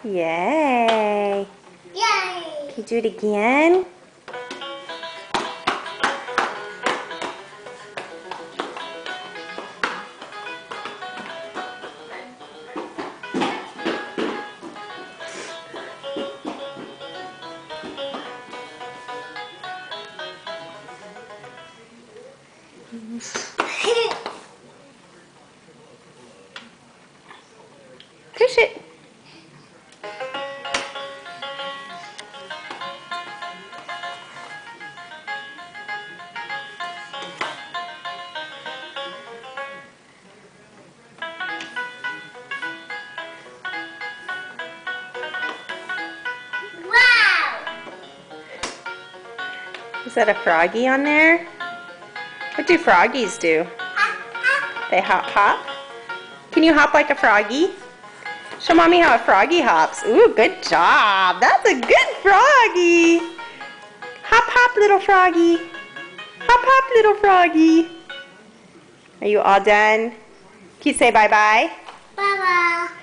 Yay. Yay! Can you do it again? Push it. Wow! Is that a froggy on there? What do froggies do? They hop hop? Can you hop like a froggy? Show mommy how a froggy hops. Ooh, good job. That's a good froggy. Hop hop, little froggy. Hop hop, little froggy. Are you all done? Can you say bye-bye? Bye-bye.